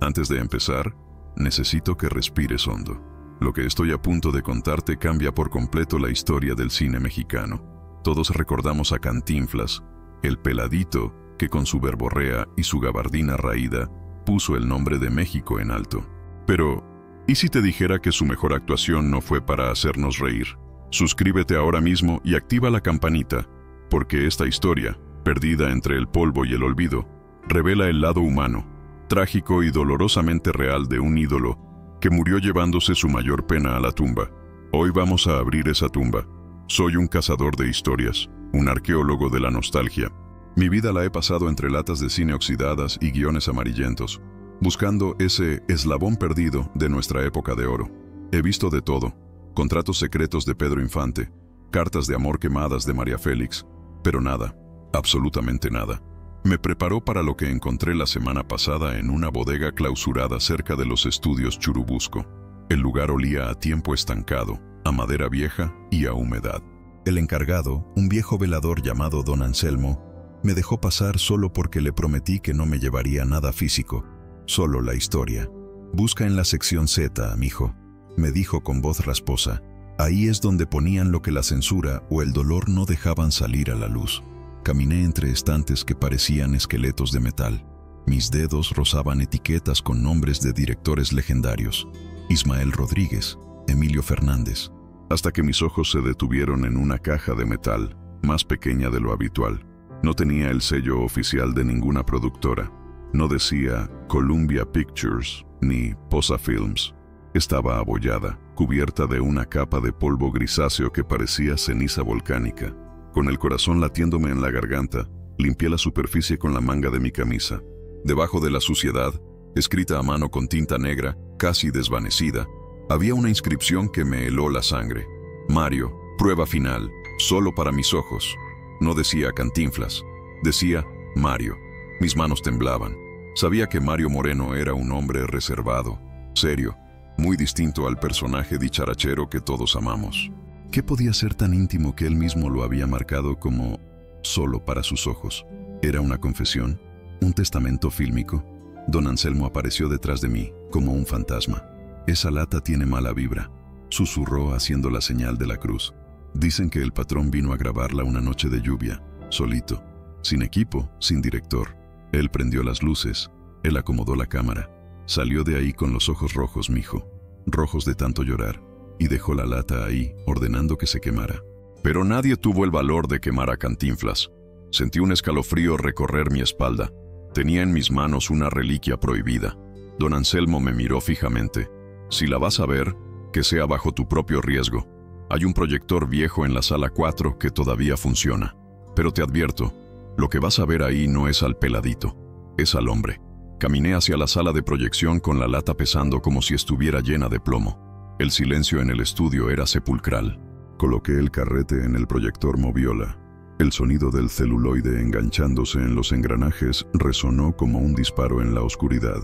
Antes de empezar, necesito que respires hondo. Lo que estoy a punto de contarte cambia por completo la historia del cine mexicano. Todos recordamos a Cantinflas, el peladito que con su verborrea y su gabardina raída puso el nombre de México en alto. Pero, ¿y si te dijera que su mejor actuación no fue para hacernos reír? Suscríbete ahora mismo y activa la campanita, porque esta historia, perdida entre el polvo y el olvido, revela el lado humano, trágico y dolorosamente real de un ídolo que murió llevándose su mayor pena a la tumba. Hoy vamos a abrir esa tumba. Soy un cazador de historias, un arqueólogo de la nostalgia. Mi vida la he pasado entre latas de cine oxidadas y guiones amarillentos, buscando ese eslabón perdido de nuestra época de oro. He visto de todo: contratos secretos de Pedro Infante, cartas de amor quemadas de María Félix, pero nada, absolutamente nada, me preparó para lo que encontré la semana pasada en una bodega clausurada cerca de los estudios Churubusco. El lugar olía a tiempo estancado, a madera vieja y a humedad. El encargado, un viejo velador llamado Don Anselmo, me dejó pasar solo porque le prometí que no me llevaría nada físico, solo la historia. Busca en la sección Z, mijo, me dijo con voz rasposa. Ahí es donde ponían lo que la censura o el dolor no dejaban salir a la luz. Caminé entre estantes que parecían esqueletos de metal. Mis dedos rozaban etiquetas con nombres de directores legendarios: Ismael Rodríguez, Emilio Fernández, hasta que mis ojos se detuvieron en una caja de metal, más pequeña de lo habitual. No tenía el sello oficial de ninguna productora. No decía Columbia Pictures ni Posa Films. Estaba abollada, cubierta de una capa de polvo grisáceo que parecía ceniza volcánica. Con el corazón latiéndome en la garganta, limpié la superficie con la manga de mi camisa. Debajo de la suciedad, escrita a mano con tinta negra, casi desvanecida, había una inscripción que me heló la sangre. Mario, prueba final, solo para mis ojos. No decía Cantinflas, decía Mario. Mis manos temblaban. Sabía que Mario Moreno era un hombre reservado, serio, muy distinto al personaje dicharachero que todos amamos. ¿Qué podía ser tan íntimo que él mismo lo había marcado como solo para sus ojos? ¿Era una confesión? ¿Un testamento fílmico? Don Anselmo apareció detrás de mí, como un fantasma. Esa lata tiene mala vibra, susurró haciendo la señal de la cruz. Dicen que el patrón vino a grabarla una noche de lluvia, solito, sin equipo, sin director. Él prendió las luces, él acomodó la cámara. Salió de ahí con los ojos rojos, mijo, rojos de tanto llorar, y dejó la lata ahí, ordenando que se quemara. Pero nadie tuvo el valor de quemar a Cantinflas. Sentí un escalofrío recorrer mi espalda. Tenía en mis manos una reliquia prohibida. Don Anselmo me miró fijamente. Si la vas a ver, que sea bajo tu propio riesgo. Hay un proyector viejo en la sala 4 que todavía funciona. Pero te advierto, lo que vas a ver ahí no es al peladito, es al hombre. Caminé hacia la sala de proyección con la lata pesando como si estuviera llena de plomo. El silencio en el estudio era sepulcral. Coloqué el carrete en el proyector moviola. El sonido del celuloide enganchándose en los engranajes resonó como un disparo en la oscuridad.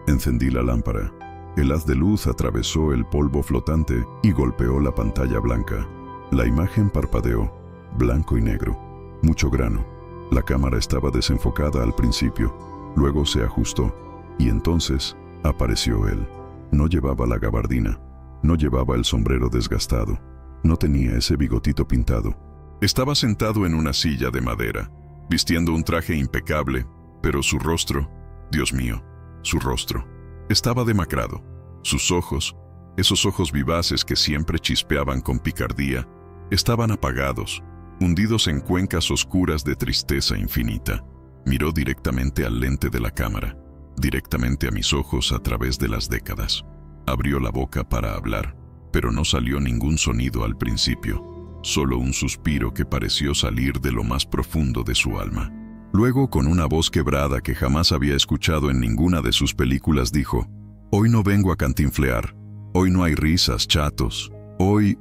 Encendí la lámpara. El haz de luz atravesó el polvo flotante y golpeó la pantalla blanca. La imagen parpadeó, blanco y negro, mucho grano. La cámara estaba desenfocada al principio, luego se ajustó, y entonces apareció él. No llevaba la gabardina. No llevaba el sombrero desgastado, no tenía ese bigotito pintado. Estaba sentado en una silla de madera, vistiendo un traje impecable, pero su rostro, Dios mío, su rostro, estaba demacrado. Sus ojos, esos ojos vivaces que siempre chispeaban con picardía, estaban apagados, hundidos en cuencas oscuras de tristeza infinita. Miró directamente al lente de la cámara, directamente a mis ojos a través de las décadas. Abrió la boca para hablar, pero no salió ningún sonido al principio, solo un suspiro que pareció salir de lo más profundo de su alma. Luego, con una voz quebrada que jamás había escuchado en ninguna de sus películas, dijo: «Hoy no vengo a cantinflear, hoy no hay risas, chatos, hoy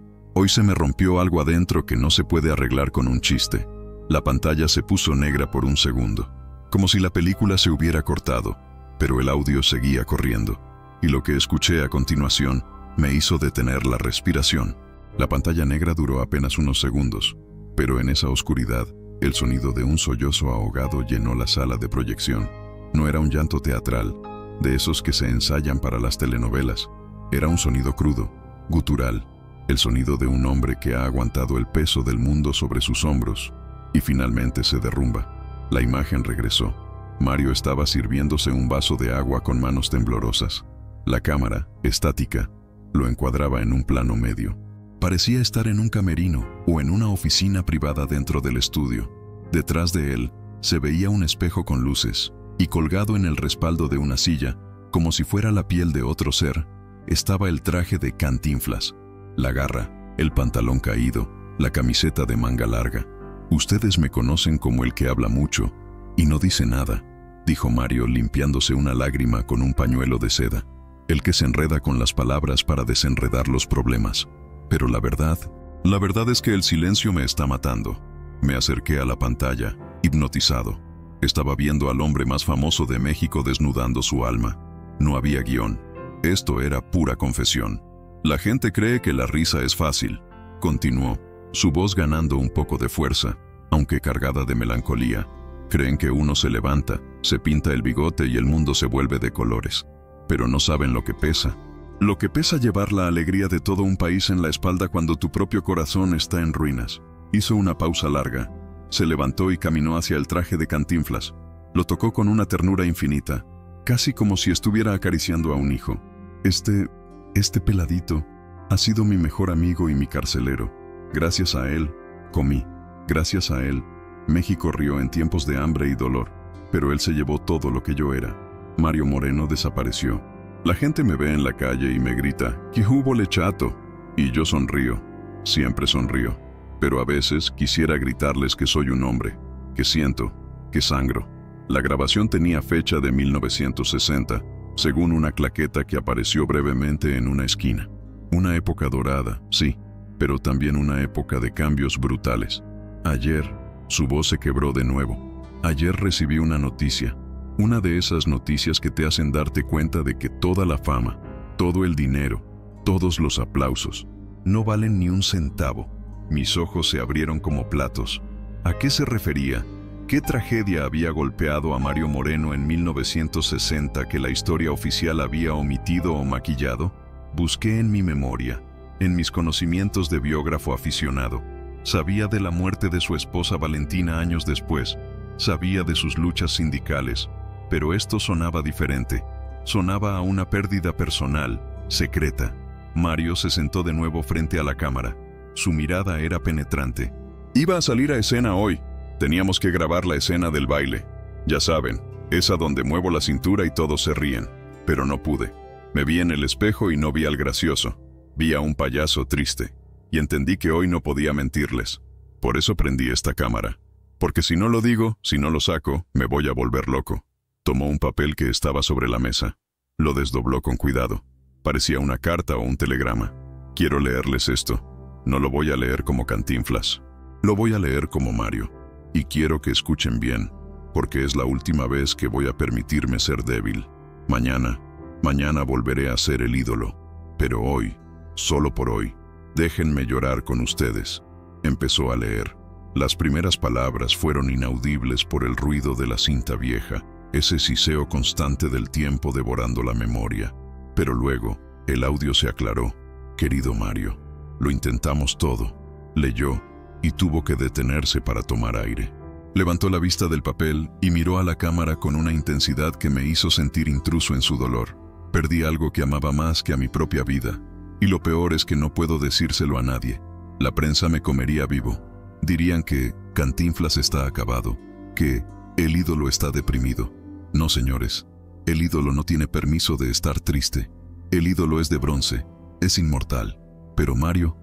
se me rompió algo adentro que no se puede arreglar con un chiste». La pantalla se puso negra por un segundo, como si la película se hubiera cortado, pero el audio seguía corriendo. Y lo que escuché a continuación me hizo detener la respiración. La pantalla negra duró apenas unos segundos, pero en esa oscuridad, el sonido de un sollozo ahogado llenó la sala de proyección. No era un llanto teatral, de esos que se ensayan para las telenovelas. Era un sonido crudo, gutural, el sonido de un hombre que ha aguantado el peso del mundo sobre sus hombros y finalmente se derrumba. La imagen regresó. Mario estaba sirviéndose un vaso de agua con manos temblorosas. La cámara, estática, lo encuadraba en un plano medio. Parecía estar en un camerino o en una oficina privada dentro del estudio. Detrás de él se veía un espejo con luces y colgado en el respaldo de una silla, como si fuera la piel de otro ser, estaba el traje de Cantinflas, la garra, el pantalón caído, la camiseta de manga larga. Ustedes me conocen como el que habla mucho y no dice nada, dijo Mario limpiándose una lágrima con un pañuelo de seda. El que se enreda con las palabras para desenredar los problemas. Pero la verdad es que el silencio me está matando. Me acerqué a la pantalla, hipnotizado. Estaba viendo al hombre más famoso de México desnudando su alma. No había guión. Esto era pura confesión. La gente cree que la risa es fácil, continuó, su voz ganando un poco de fuerza, aunque cargada de melancolía. Creen que uno se levanta, se pinta el bigote y el mundo se vuelve de colores. Pero no saben lo que pesa. Lo que pesa llevar la alegría de todo un país en la espalda cuando tu propio corazón está en ruinas. Hizo una pausa larga. Se levantó y caminó hacia el traje de Cantinflas. Lo tocó con una ternura infinita, casi como si estuviera acariciando a un hijo. Este peladito ha sido mi mejor amigo y mi carcelero. Gracias a él, comí. Gracias a él, México rió en tiempos de hambre y dolor. Pero él se llevó todo lo que yo era. Mario Moreno desapareció. La gente me ve en la calle y me grita, ¿qué hubo, chato? Y yo sonrío. Siempre sonrío. Pero a veces quisiera gritarles que soy un hombre, que siento, que sangro. La grabación tenía fecha de 1960, según una claqueta que apareció brevemente en una esquina. Una época dorada, sí, pero también una época de cambios brutales. Ayer, su voz se quebró de nuevo. Ayer recibí una noticia. Una de esas noticias que te hacen darte cuenta de que toda la fama, todo el dinero, todos los aplausos, no valen ni un centavo. Mis ojos se abrieron como platos. ¿A qué se refería? ¿Qué tragedia había golpeado a Mario Moreno en 1960 que la historia oficial había omitido o maquillado? Busqué en mi memoria, en mis conocimientos de biógrafo aficionado. Sabía de la muerte de su esposa Valentina años después. Sabía de sus luchas sindicales. Pero esto sonaba diferente. Sonaba a una pérdida personal, secreta. Mario se sentó de nuevo frente a la cámara. Su mirada era penetrante. Iba a salir a escena hoy. Teníamos que grabar la escena del baile. Ya saben, esa donde muevo la cintura y todos se ríen. Pero no pude. Me vi en el espejo y no vi al gracioso. Vi a un payaso triste. Y entendí que hoy no podía mentirles. Por eso prendí esta cámara. Porque si no lo digo, si no lo saco, me voy a volver loco. Tomó un papel que estaba sobre la mesa. Lo desdobló con cuidado. Parecía una carta o un telegrama. Quiero leerles esto. No lo voy a leer como Cantinflas. Lo voy a leer como Mario. Y quiero que escuchen bien, porque es la última vez que voy a permitirme ser débil. Mañana volveré a ser el ídolo. Pero hoy, solo por hoy, déjenme llorar con ustedes. Empezó a leer. Las primeras palabras fueron inaudibles por el ruido de la cinta vieja, ese siseo constante del tiempo devorando la memoria. Pero luego, el audio se aclaró. Querido Mario, lo intentamos todo. Leyó y tuvo que detenerse para tomar aire. Levantó la vista del papel y miró a la cámara con una intensidad que me hizo sentir intruso en su dolor. Perdí algo que amaba más que a mi propia vida. Y lo peor es que no puedo decírselo a nadie. La prensa me comería vivo. Dirían que Cantinflas está acabado, que el ídolo está deprimido. No, señores, el ídolo no tiene permiso de estar triste. El ídolo es de bronce, es inmortal. Pero Mario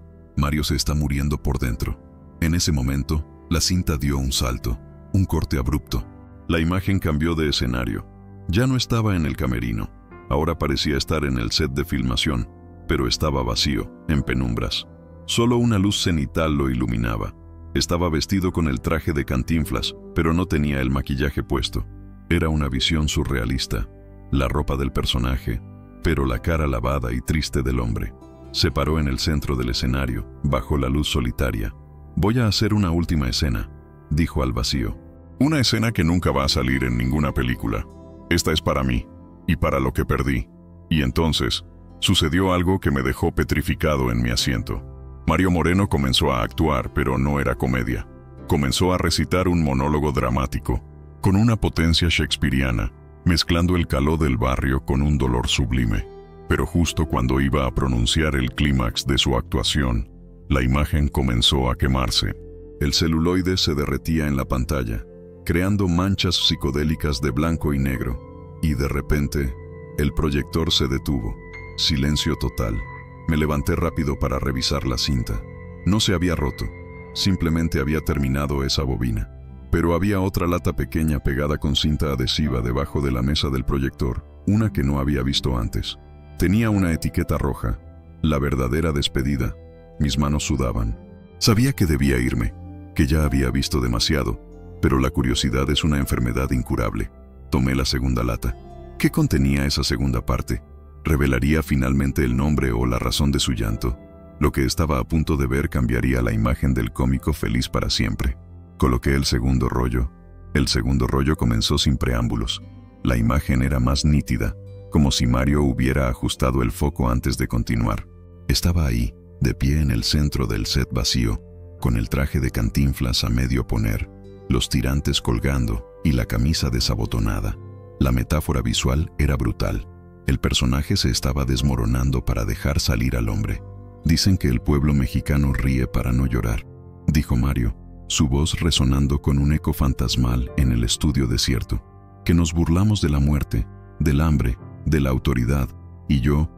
se está muriendo por dentro. En ese momento, la cinta dio un salto, un corte abrupto. La imagen cambió de escenario. Ya no estaba en el camerino. Ahora parecía estar en el set de filmación, pero estaba vacío, en penumbras. Solo una luz cenital lo iluminaba. Estaba vestido con el traje de Cantinflas, pero no tenía el maquillaje puesto. Era una visión surrealista. La ropa del personaje, pero la cara lavada y triste del hombre. Se paró en el centro del escenario, bajo la luz solitaria. Voy a hacer una última escena, dijo al vacío. Una escena que nunca va a salir en ninguna película. Esta es para mí. y para lo que perdí. Y entonces, sucedió algo que me dejó petrificado en mi asiento. Mario Moreno comenzó a actuar, pero no era comedia. Comenzó a recitar un monólogo dramático, con una potencia shakespeariana, mezclando el calor del barrio con un dolor sublime. Pero justo cuando iba a pronunciar el clímax de su actuación, la imagen comenzó a quemarse. El celuloide se derretía en la pantalla, creando manchas psicodélicas de blanco y negro, y de repente, el proyector se detuvo. Silencio total. Me levanté rápido para revisar la cinta. No se había roto, simplemente había terminado esa bobina. Pero había otra lata pequeña pegada con cinta adhesiva debajo de la mesa del proyector, una que no había visto antes. Tenía una etiqueta roja, la verdadera despedida. Mis manos sudaban. Sabía que debía irme, que ya había visto demasiado, pero la curiosidad es una enfermedad incurable. Tomé la segunda lata. ¿Qué contenía esa segunda parte? ¿Revelaría finalmente el nombre o la razón de su llanto? Lo que estaba a punto de ver cambiaría la imagen del cómico feliz para siempre. Coloqué el segundo rollo. El segundo rollo comenzó sin preámbulos. La imagen era más nítida, como si Mario hubiera ajustado el foco antes de continuar. Estaba ahí, de pie en el centro del set vacío, con el traje de Cantinflas a medio poner, los tirantes colgando y la camisa desabotonada. La metáfora visual era brutal. El personaje se estaba desmoronando para dejar salir al hombre. Dicen que el pueblo mexicano ríe para no llorar, dijo Mario, su voz resonando con un eco fantasmal en el estudio desierto. Que nos burlamos de la muerte, del hambre, de la autoridad, y yo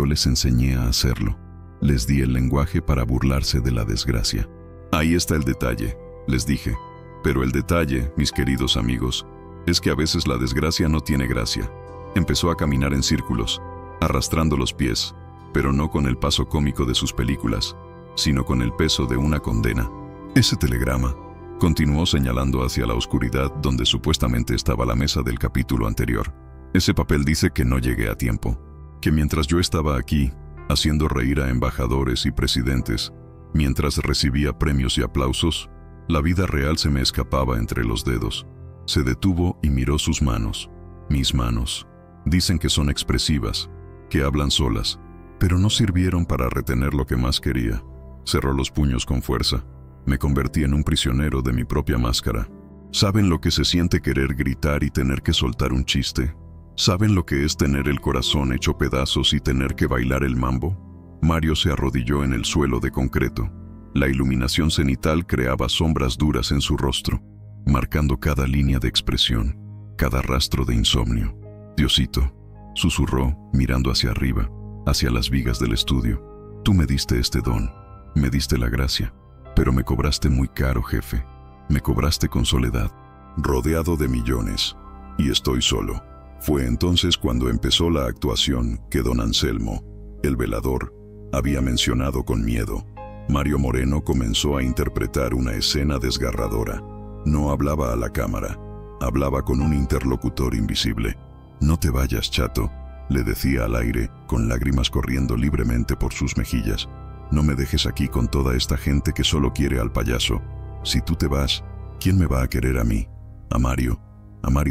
les enseñé a hacerlo. Les di el lenguaje para burlarse de la desgracia. Ahí está el detalle, les dije. Pero el detalle, mis queridos amigos, es que a veces la desgracia no tiene gracia. Empezó a caminar en círculos, arrastrando los pies, pero no con el paso cómico de sus películas, sino con el peso de una condena. Ese telegrama, continuó señalando hacia la oscuridad donde supuestamente estaba la mesa del capítulo anterior. Ese papel dice que no llegué a tiempo, que mientras yo estaba aquí, haciendo reír a embajadores y presidentes, mientras recibía premios y aplausos, la vida real se me escapaba entre los dedos. Se detuvo y miró sus manos, mis manos. Dicen que son expresivas, que hablan solas, pero no sirvieron para retener lo que más quería. Cerró los puños con fuerza. Me convertí en un prisionero de mi propia máscara. ¿Saben lo que se siente querer gritar y tener que soltar un chiste? ¿Saben lo que es tener el corazón hecho pedazos y tener que bailar el mambo? Mario se arrodilló en el suelo de concreto. La iluminación cenital creaba sombras duras en su rostro, marcando cada línea de expresión, cada rastro de insomnio. Diosito, susurró, mirando hacia arriba, hacia las vigas del estudio. Tú me diste este don, me diste la gracia, pero me cobraste muy caro, jefe. Me cobraste con soledad, rodeado de millones, y estoy solo. Fue entonces cuando empezó la actuación que don Anselmo, el velador, había mencionado con miedo. Mario Moreno comenzó a interpretar una escena desgarradora. No hablaba a la cámara, hablaba con un interlocutor invisible. No te vayas, chato, le decía al aire, con lágrimas corriendo libremente por sus mejillas. No me dejes aquí con toda esta gente que solo quiere al payaso. Si tú te vas, ¿quién me va a querer a mí? A Mario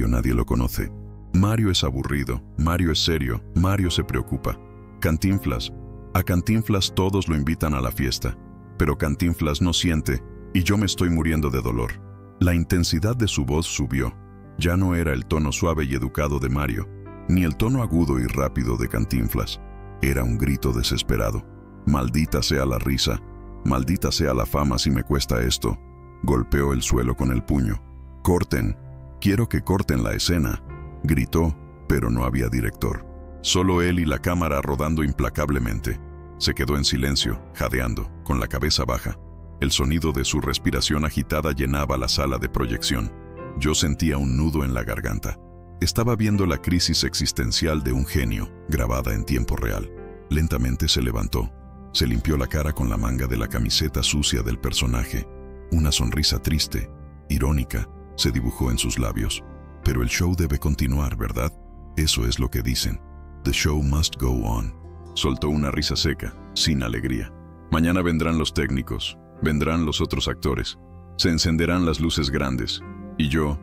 nadie lo conoce. Mario es aburrido, Mario es serio, Mario se preocupa. Cantinflas, a Cantinflas todos lo invitan a la fiesta, pero Cantinflas no siente y yo me estoy muriendo de dolor. La intensidad de su voz subió. Ya no era el tono suave y educado de Mario, ni el tono agudo y rápido de Cantinflas. Era un grito desesperado. Maldita sea la risa, maldita sea la fama si me cuesta esto. Golpeó el suelo con el puño. Corten, quiero que corten la escena. Gritó, pero no había director. Solo él y la cámara rodando implacablemente. Se quedó en silencio, jadeando, con la cabeza baja. El sonido de su respiración agitada llenaba la sala de proyección. Yo sentía un nudo en la garganta. Estaba viendo la crisis existencial de un genio, grabada en tiempo real. Lentamente se levantó. Se limpió la cara con la manga de la camiseta sucia del personaje. Una sonrisa triste, irónica, se dibujó en sus labios. Pero el show debe continuar, ¿verdad? Eso es lo que dicen. The show must go on. Soltó una risa seca, sin alegría. Mañana vendrán los técnicos, vendrán los otros actores. Se encenderán las luces grandes. Y yo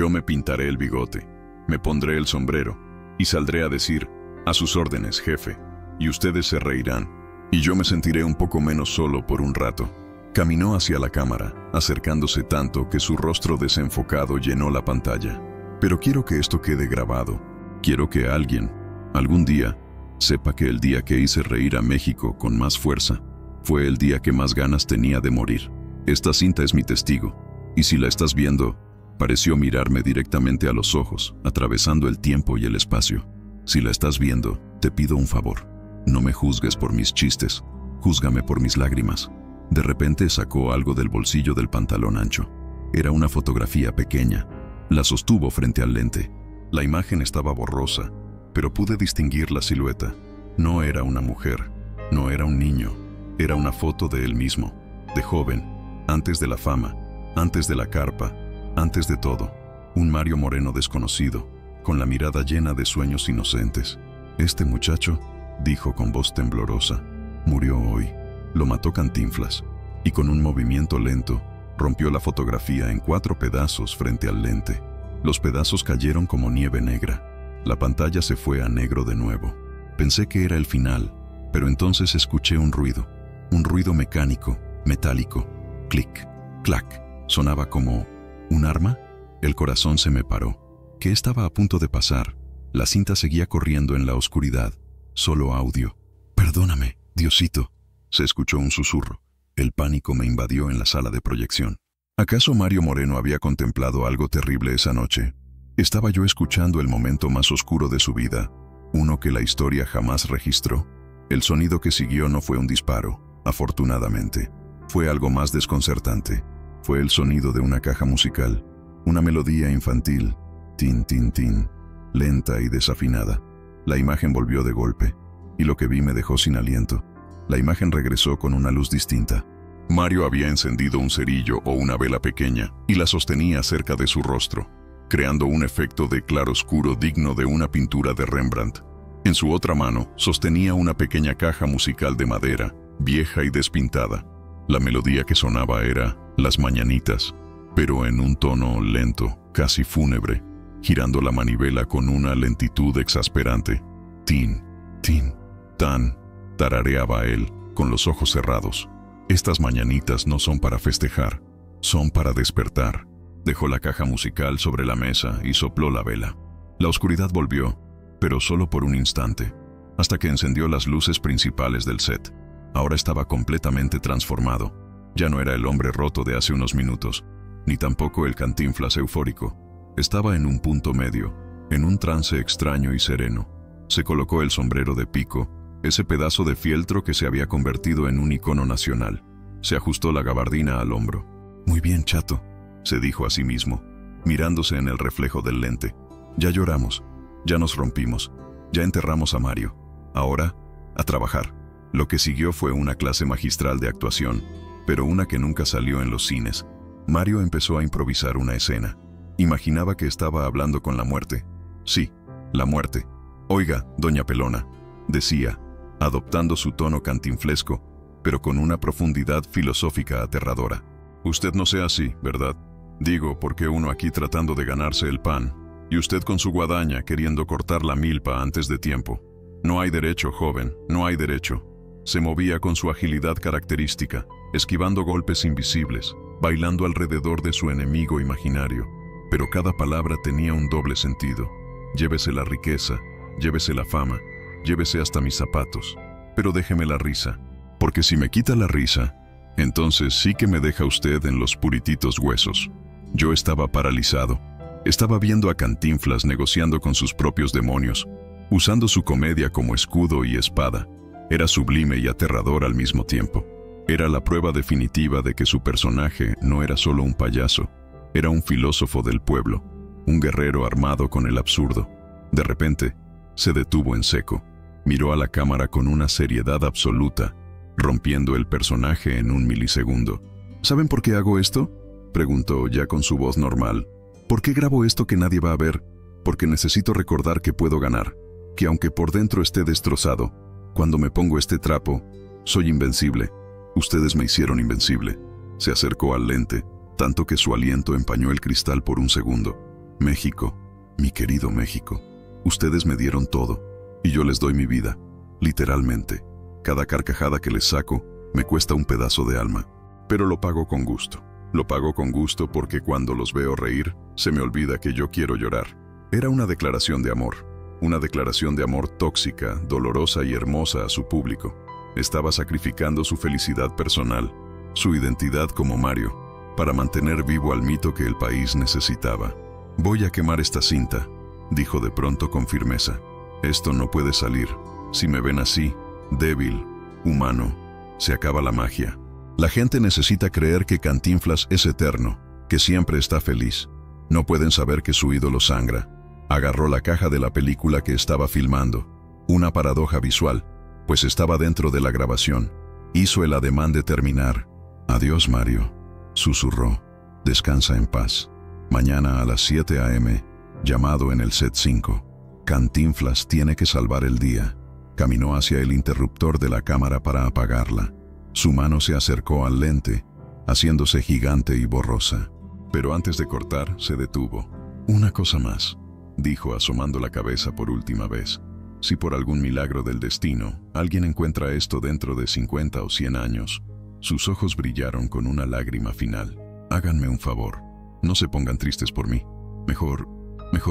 me pintaré el bigote. Me pondré el sombrero. y saldré a decir, a sus órdenes, jefe, y ustedes se reirán, y yo me sentiré un poco menos solo por un rato. Caminó hacia la cámara, acercándose tanto que su rostro desenfocado llenó la pantalla. Pero quiero que esto quede grabado. Quiero que alguien, algún día, sepa que el día que hice reír a México con más fuerza, fue el día que más ganas tenía de morir. Esta cinta es mi testigo, y si la estás viendo, pareció mirarme directamente a los ojos, atravesando el tiempo y el espacio. Si la estás viendo, te pido un favor. No me juzgues por mis chistes, júzgame por mis lágrimas. De repente sacó algo del bolsillo del pantalón ancho. Era una fotografía pequeña. La sostuvo frente al lente. La imagen estaba borrosa, pero pude distinguir la silueta. No era una mujer, no era un niño. Era una foto de él mismo, de joven, antes de la fama, antes de la carpa, antes de todo. Un Mario Moreno desconocido, con la mirada llena de sueños inocentes. Este muchacho, dijo con voz temblorosa, murió hoy. Lo mató Cantinflas, y con un movimiento lento, rompió la fotografía en 4 pedazos frente al lente. Los pedazos cayeron como nieve negra. La pantalla se fue a negro de nuevo. Pensé que era el final, pero entonces escuché un ruido mecánico, metálico. Clic, clac. Sonaba como ¿un arma? El corazón se me paró. ¿Qué estaba a punto de pasar? La cinta seguía corriendo en la oscuridad. Solo audio. Perdóname, Diosito. Se escuchó un susurro. El pánico me invadió en la sala de proyección. ¿Acaso Mario Moreno había contemplado algo terrible esa noche? ¿Estaba yo escuchando el momento más oscuro de su vida, uno que la historia jamás registró? El sonido que siguió no fue un disparo, afortunadamente. Fue algo más desconcertante. Fue el sonido de una caja musical, una melodía infantil, tin, tin, tin, lenta y desafinada. La imagen volvió de golpe, y lo que vi me dejó sin aliento. La imagen regresó con una luz distinta. Mario había encendido un cerillo o una vela pequeña y la sostenía cerca de su rostro, creando un efecto de claroscuro digno de una pintura de Rembrandt. En su otra mano sostenía una pequeña caja musical de madera, vieja y despintada. La melodía que sonaba era Las Mañanitas, pero en un tono lento, casi fúnebre, girando la manivela con una lentitud exasperante. Tin, tin, tan, tarareaba él, con los ojos cerrados. Estas mañanitas no son para festejar, son para despertar. Dejó la caja musical sobre la mesa y sopló la vela. La oscuridad volvió, pero solo por un instante, hasta que encendió las luces principales del set. Ahora estaba completamente transformado. Ya no era el hombre roto de hace unos minutos, ni tampoco el Cantinflas eufórico. Estaba en un punto medio, en un trance extraño y sereno. Se colocó el sombrero de pico, ese pedazo de fieltro que se había convertido en un icono nacional. Se ajustó la gabardina al hombro. «Muy bien, chato», se dijo a sí mismo, mirándose en el reflejo del lente. «Ya lloramos, ya nos rompimos, ya enterramos a Mario. Ahora, a trabajar». Lo que siguió fue una clase magistral de actuación, pero una que nunca salió en los cines. Mario empezó a improvisar una escena. Imaginaba que estaba hablando con la muerte. Sí, la muerte. «Oiga, doña Pelona», decía, adoptando su tono cantinflesco, pero con una profundidad filosófica aterradora. «Usted no sea así, ¿verdad? Digo, porque uno aquí tratando de ganarse el pan, y usted con su guadaña queriendo cortar la milpa antes de tiempo. No hay derecho, joven, no hay derecho». Se movía con su agilidad característica, esquivando golpes invisibles, bailando alrededor de su enemigo imaginario. Pero cada palabra tenía un doble sentido. Llévese la riqueza, llévese la fama, llévese hasta mis zapatos, pero déjeme la risa, porque si me quita la risa, entonces sí que me deja usted en los purititos huesos. Yo estaba paralizado. Estaba viendo a Cantinflas negociando con sus propios demonios, usando su comedia como escudo y espada. Era sublime y aterrador al mismo tiempo. Era la prueba definitiva de que su personaje no era solo un payaso, era un filósofo del pueblo, un guerrero armado con el absurdo. De repente, se detuvo en seco. Miró a la cámara con una seriedad absoluta, rompiendo el personaje en un milisegundo. ¿Saben por qué hago esto?, preguntó ya con su voz normal. ¿Por qué grabo esto que nadie va a ver? Porque necesito recordar que puedo ganar, que aunque por dentro esté destrozado, cuando me pongo este trapo, soy invencible. Ustedes me hicieron invencible. Se acercó al lente, tanto que su aliento empañó el cristal por un segundo. México, mi querido México. Ustedes me dieron todo, y yo les doy mi vida, literalmente. Cada carcajada que les saco me cuesta un pedazo de alma, pero lo pago con gusto. Lo pago con gusto porque cuando los veo reír, se me olvida que yo quiero llorar. Era una declaración de amor tóxica, dolorosa y hermosa a su público. Estaba sacrificando su felicidad personal, su identidad como Mario, para mantener vivo al mito que el país necesitaba. Voy a quemar esta cinta, dijo de pronto con firmeza. Esto no puede salir. Si me ven así, débil, humano, se acaba la magia. La gente necesita creer que Cantinflas es eterno, que siempre está feliz. No pueden saber que su ídolo sangra. Agarró la caja de la película que estaba filmando. Una paradoja visual, pues estaba dentro de la grabación. Hizo el ademán de terminar. Adiós, Mario, susurró. Descansa en paz. Mañana a las 7 a.m., llamado en el set 5. Cantinflas tiene que salvar el día. Caminó hacia el interruptor de la cámara para apagarla. Su mano se acercó al lente, haciéndose gigante y borrosa. Pero antes de cortar, se detuvo. Una cosa más, dijo asomando la cabeza por última vez. Si por algún milagro del destino, alguien encuentra esto dentro de 50 o 100 años. Sus ojos brillaron con una lágrima final. Háganme un favor. No se pongan tristes por mí. Mejor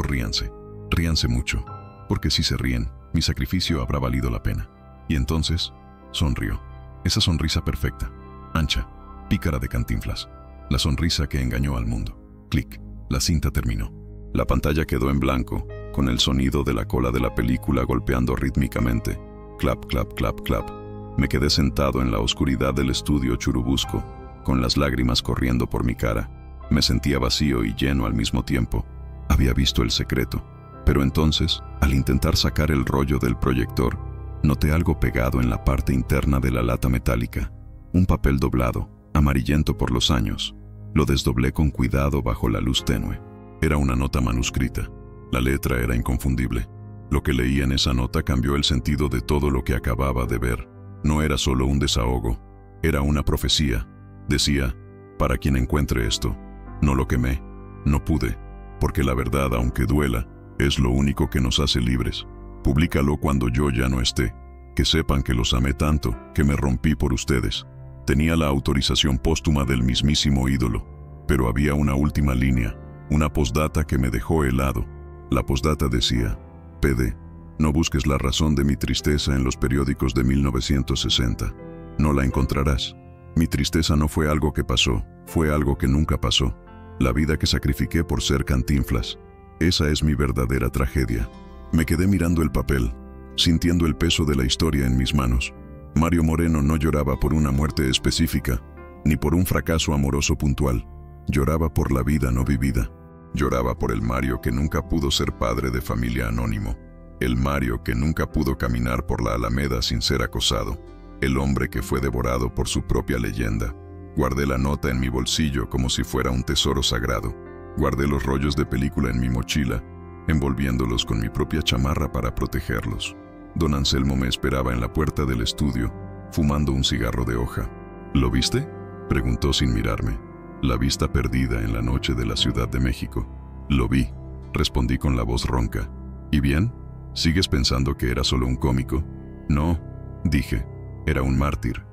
ríanse. Ríanse mucho. Porque si se ríen, mi sacrificio habrá valido la pena. Y entonces, sonrió. Esa sonrisa perfecta, ancha, pícara de Cantinflas. La sonrisa que engañó al mundo. Clic. La cinta terminó. La pantalla quedó en blanco, con el sonido de la cola de la película golpeando rítmicamente. Clap, clap, clap, clap. Me quedé sentado en la oscuridad del estudio Churubusco, con las lágrimas corriendo por mi cara. Me sentía vacío y lleno al mismo tiempo. Había visto el secreto. Pero entonces, al intentar sacar el rollo del proyector, noté algo pegado en la parte interna de la lata metálica. Un papel doblado, amarillento por los años. Lo desdoblé con cuidado bajo la luz tenue. Era una nota manuscrita. La letra era inconfundible. Lo que leía en esa nota cambió el sentido de todo lo que acababa de ver. No era solo un desahogo, era una profecía. Decía, para quien encuentre esto, no lo quemé, no pude, porque la verdad, aunque duela, es lo único que nos hace libres. Públicalo cuando yo ya no esté. Que sepan que los amé tanto, que me rompí por ustedes. Tenía la autorización póstuma del mismísimo ídolo, pero había una última línea, una postdata que me dejó helado. La postdata decía, PD, no busques la razón de mi tristeza en los periódicos de 1960. No la encontrarás. Mi tristeza no fue algo que pasó, fue algo que nunca pasó. La vida que sacrifiqué por ser Cantinflas. Esa es mi verdadera tragedia. Me quedé mirando el papel, sintiendo el peso de la historia en mis manos. Mario Moreno no lloraba por una muerte específica, ni por un fracaso amoroso puntual. Lloraba por la vida no vivida. Lloraba por el Mario que nunca pudo ser padre de familia anónimo. El Mario que nunca pudo caminar por la Alameda sin ser acosado. El hombre que fue devorado por su propia leyenda. Guardé la nota en mi bolsillo como si fuera un tesoro sagrado. Guardé los rollos de película en mi mochila, envolviéndolos con mi propia chamarra para protegerlos. Don Anselmo me esperaba en la puerta del estudio, fumando un cigarro de hoja. ¿Lo viste?, preguntó sin mirarme. La vista perdida en la noche de la Ciudad de México. Lo vi, respondí con la voz ronca. ¿Y bien? ¿Sigues pensando que era solo un cómico? No, dije, era un mártir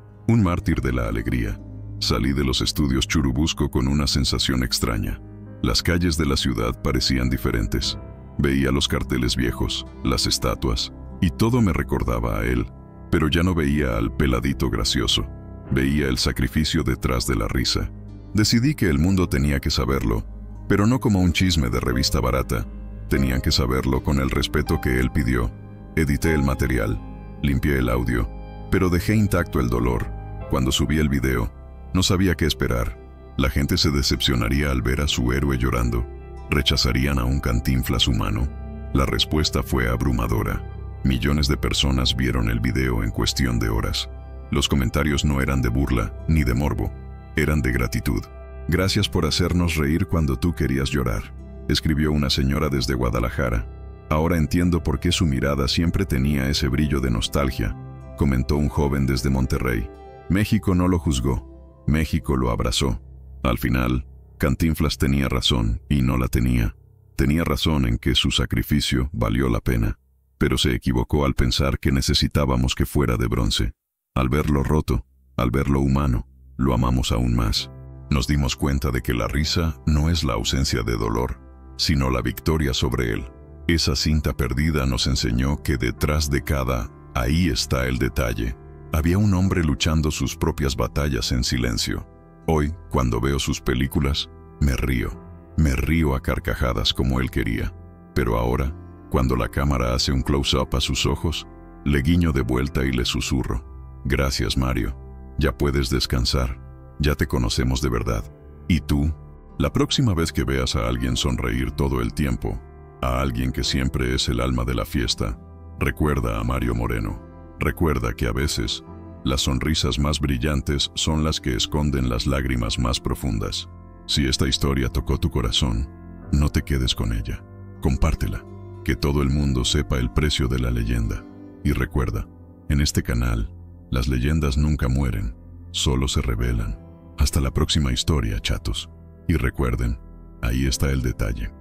de la alegría. Salí de los estudios Churubusco con una sensación extraña. Las calles de la ciudad parecían diferentes. Veía los carteles viejos, las estatuas, y todo me recordaba a él, pero ya no veía al peladito gracioso. Veía el sacrificio detrás de la risa. Decidí que el mundo tenía que saberlo, pero no como un chisme de revista barata. Tenían que saberlo con el respeto que él pidió. Edité el material, limpié el audio, pero dejé intacto el dolor. Cuando subí el video, no sabía qué esperar. La gente se decepcionaría al ver a su héroe llorando. ¿Rechazarían a un Cantinflas humano? La respuesta fue abrumadora. Millones de personas vieron el video en cuestión de horas. Los comentarios no eran de burla ni de morbo, eran de gratitud. Gracias por hacernos reír cuando tú querías llorar, escribió una señora desde Guadalajara. Ahora entiendo por qué su mirada siempre tenía ese brillo de nostalgia, comentó un joven desde Monterrey. México no lo juzgó, México lo abrazó. Al final, Cantinflas tenía razón y no la tenía. Tenía razón en que su sacrificio valió la pena, pero se equivocó al pensar que necesitábamos que fuera de bronce. Al verlo roto, al verlo humano, lo amamos aún más. Nos dimos cuenta de que la risa no es la ausencia de dolor, sino la victoria sobre él. Esa cinta perdida nos enseñó que detrás de cada "ahí está el detalle" había un hombre luchando sus propias batallas en silencio. Hoy, cuando veo sus películas, me río a carcajadas como él quería. Pero ahora, cuando la cámara hace un close-up a sus ojos, le guiño de vuelta y le susurro: "Gracias, Mario. Ya puedes descansar. Ya te conocemos de verdad. Y tú, la próxima vez que veas a alguien sonreír todo el tiempo, a alguien que siempre es el alma de la fiesta, recuerda a Mario Moreno. Recuerda que a veces, las sonrisas más brillantes son las que esconden las lágrimas más profundas. Si esta historia tocó tu corazón, no te quedes con ella. Compártela. Que todo el mundo sepa el precio de la leyenda. Y recuerda, en este canal, las leyendas nunca mueren, solo se revelan. Hasta la próxima historia, chatos. Y recuerden, ahí está el detalle.